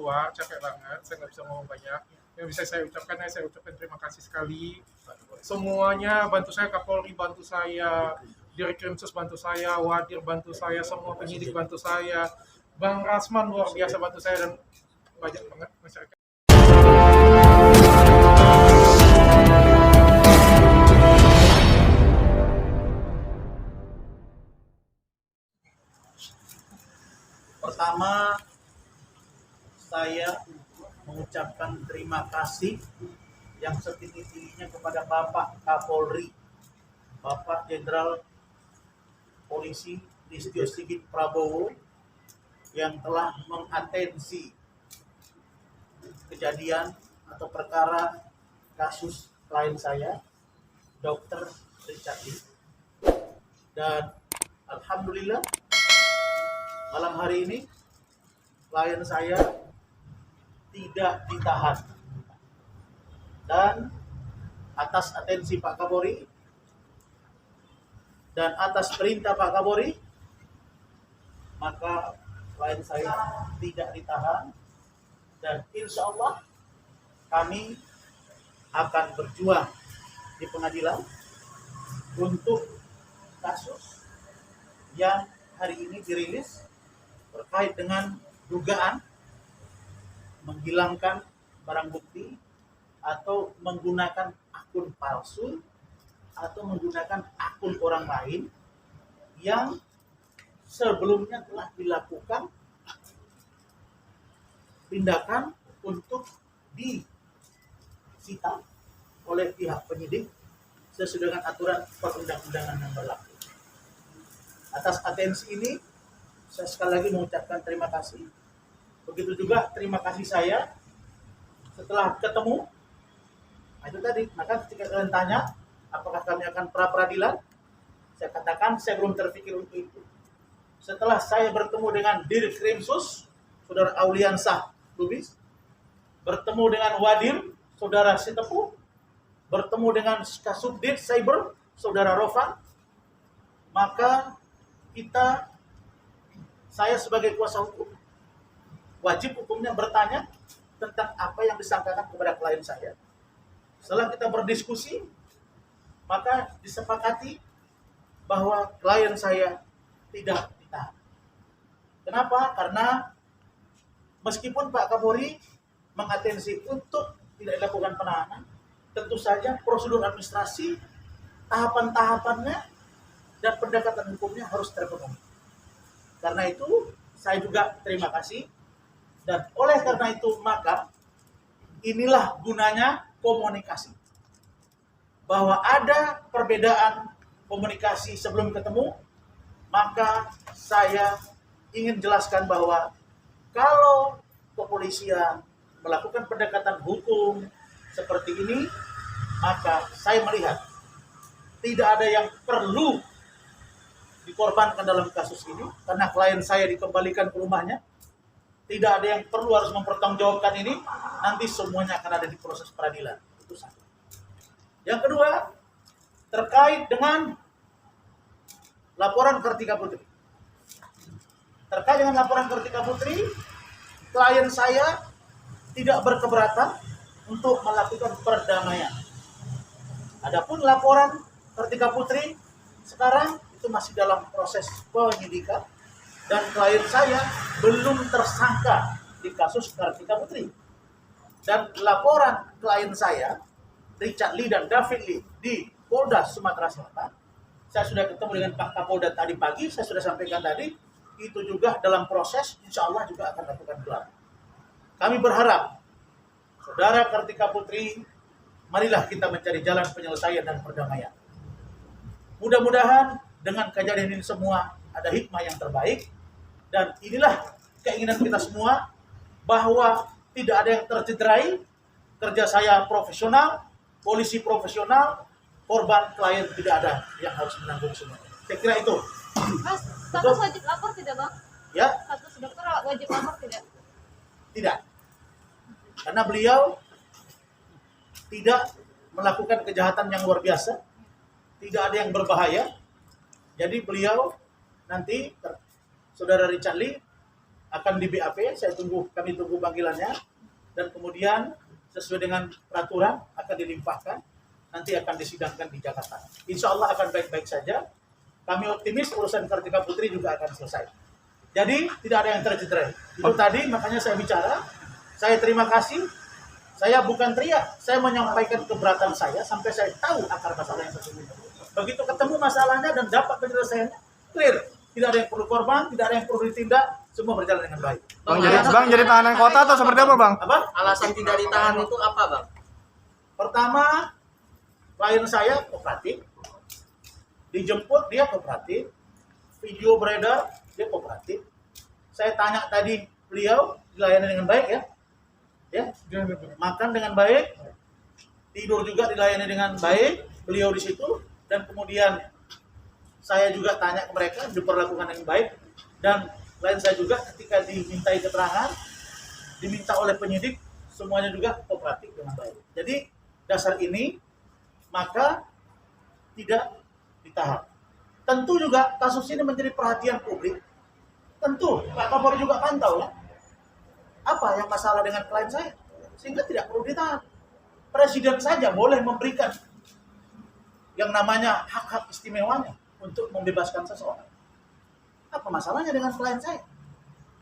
keluar, capek banget, saya nggak bisa ngomong banyak. Yang bisa saya ucapkan, saya ucapkan terima kasih sekali. Semuanya bantu saya, Kapolri bantu saya, Direkrimsus bantu saya, Wadir bantu saya, semua penyidik bantu saya, Bang Rasman luar biasa bantu saya, dan banyak banget masyarakat. Pertama, saya mengucapkan terima kasih yang setinggi-tingginya kepada Bapak Kapolri, Bapak Jenderal Polisi Listio Sigit Prabowo yang telah mengatensi kejadian atau perkara kasus klien saya, Dr. Richard Lee. Dan alhamdulillah malam hari ini klien saya tidak ditahan. Dan atas atensi Pak Kapolri dan atas perintah Pak Kapolri, maka klien saya tidak ditahan, dan insya Allah kami akan berjuang di pengadilan untuk kasus yang hari ini dirilis terkait dengan dugaan menghilangkan barang bukti atau menggunakan akun palsu atau menggunakan akun orang lain yang sebelumnya telah dilakukan tindakan untuk disita oleh pihak penyidik sesuai dengan aturan perundang-undangan yang berlaku. Atas atensi ini, saya sekali lagi mengucapkan terima kasih. Begitu juga terima kasih saya setelah ketemu. Nah, itu tadi, maka ketika kalian tanya apakah kami akan pra-peradilan, saya katakan saya belum terpikir untuk itu. Setelah saya bertemu dengan Direkrimsus, Saudara Auliansah Lubis, bertemu dengan Wadir, Saudara Sitepu, bertemu dengan Kasubdit Cyber, Saudara Rofan, maka saya sebagai kuasa hukum, wajib hukumnya bertanya tentang apa yang disangkakan kepada klien saya. Setelah kita berdiskusi, maka disepakati bahwa klien saya tidak ditahan. Kenapa? Karena meskipun Pak Kapolri mengatensi untuk tidak dilakukan penahanan, tentu saja prosedur administrasi, tahapan-tahapannya, dan pendekatan hukumnya harus terpenuhi. Karena itu, saya juga terima kasih. Dan oleh karena itu, maka inilah gunanya komunikasi. Bahwa ada perbedaan komunikasi sebelum ketemu, maka saya ingin jelaskan bahwa kalau kepolisian melakukan pendekatan hukum seperti ini, maka saya melihat tidak ada yang perlu dikorbankan dalam kasus ini, karena klien saya dikembalikan ke rumahnya. Tidak ada yang perlu harus mempertanggungjawabkan ini, nanti semuanya akan ada di proses peradilan. Itu satu. Yang kedua, terkait dengan laporan Kartika Putri. Terkait dengan laporan Kartika Putri, klien saya tidak berkeberatan untuk melakukan perdamaian. Adapun laporan Kartika Putri sekarang itu masih dalam proses penyidikan, dan klien saya belum tersangka di kasus Kartika Putri. Dan laporan klien saya, Richard Lee dan David Lee, di Polda Sumatera Selatan, saya sudah ketemu dengan Pak Kapolda tadi pagi, saya sudah sampaikan tadi, itu juga dalam proses, insya Allah juga akan lakukan gelar. Kami berharap, Saudara Kartika Putri, marilah kita mencari jalan penyelesaian dan perdamaian. Mudah-mudahan dengan kejadian ini semua ada hikmah yang terbaik, dan inilah keinginan kita semua, bahwa tidak ada yang tercederai, kerja saya profesional, polisi profesional, korban klien tidak ada yang harus menanggung semua. Saya kira itu. Mas, status wajib lapor tidak, Bang? Ya? Status dokter wajib lapor tidak? Tidak. Karena beliau tidak melakukan kejahatan yang luar biasa, tidak ada yang berbahaya. Jadi beliau nanti, Saudara Richard Lee, akan di BAP, kami tunggu panggilannya, dan kemudian sesuai dengan peraturan akan dilimpahkan, nanti akan disidangkan di Jakarta. Insya Allah akan baik-baik saja. Kami optimis urusan Kartika Putri juga akan selesai. Jadi tidak ada yang tercederai. Itu tadi makanya saya bicara. Saya terima kasih. Saya bukan teriak. Saya menyampaikan keberatan saya sampai saya tahu akar masalah yang sesungguhnya. Begitu ketemu masalahnya dan dapat penyelesaiannya, clear. Tidak ada yang perlu korban, tidak ada yang perlu ditindak. Semua berjalan dengan baik. Bang jadi tahanan kota atau seperti apa, Bang? Apa? Alasan tidak ditahan itu apa, Bang? Pertama, klien saya kooperatif. Dijemput dia kooperatif. Video beredar dia kooperatif. Saya tanya tadi beliau dilayani dengan baik ya. Ya, makan dengan baik, tidur juga dilayani dengan baik, beliau di situ, dan kemudian saya juga tanya ke mereka diperlakukan dengan baik, dan lain saya juga ketika dimintai keterangan, diminta oleh penyidik, semuanya juga kooperatif dengan baik. Jadi dasar ini maka tidak ditahan. Tentu juga kasus ini menjadi perhatian publik. Tentu Pak Kapolri juga pantau ya. Apa yang masalah dengan klien saya? Sehingga tidak perlu ditahan. Presiden saja boleh memberikan yang namanya hak-hak istimewanya untuk membebaskan seseorang. Apa masalahnya dengan klien saya?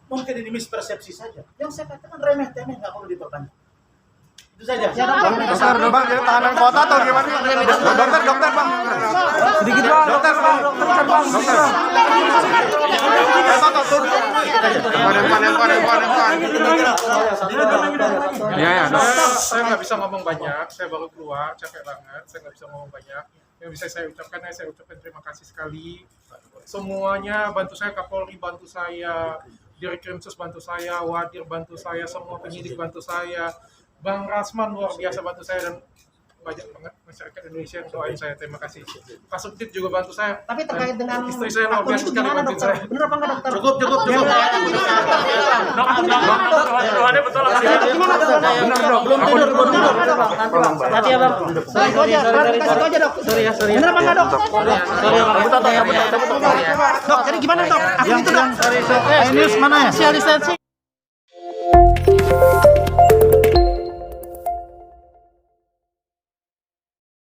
Mungkin ini mispersepsi saja. Yang saya katakan remeh-temeh, nggak perlu diperpanjang. Itu saja. Dokter, Bang, jadi tahanan kota atau gimana? Dokter, Bang. Sedikit, Bang. Dokter, Bang. Iya, Saya nggak bisa ngomong banyak, saya baru keluar, capek banget, saya nggak bisa ngomong banyak. Yang bisa saya ucapkan terima kasih sekali. Semuanya bantu saya, Kapolri bantu saya, Direkrimsus bantu saya, Wadir bantu saya, semua penyidik bantu saya, Bang Rasman luar biasa bantu saya, dan banyak banget masyarakat Indonesia yang doain saya. Terima kasih. Pak Subdit juga bantu saya. Tapi terkait dengan istri saya luar biasa sekali bantuin dokter? saya. Bener apa enggak dokter? Cukup. Belum tidur. Nanti ya bang. Kasih aja dok. Sorry. Bener apa enggak dok? Dok, jadi gimana dok? Yang itu dok. News mana ya? Sosialisasi.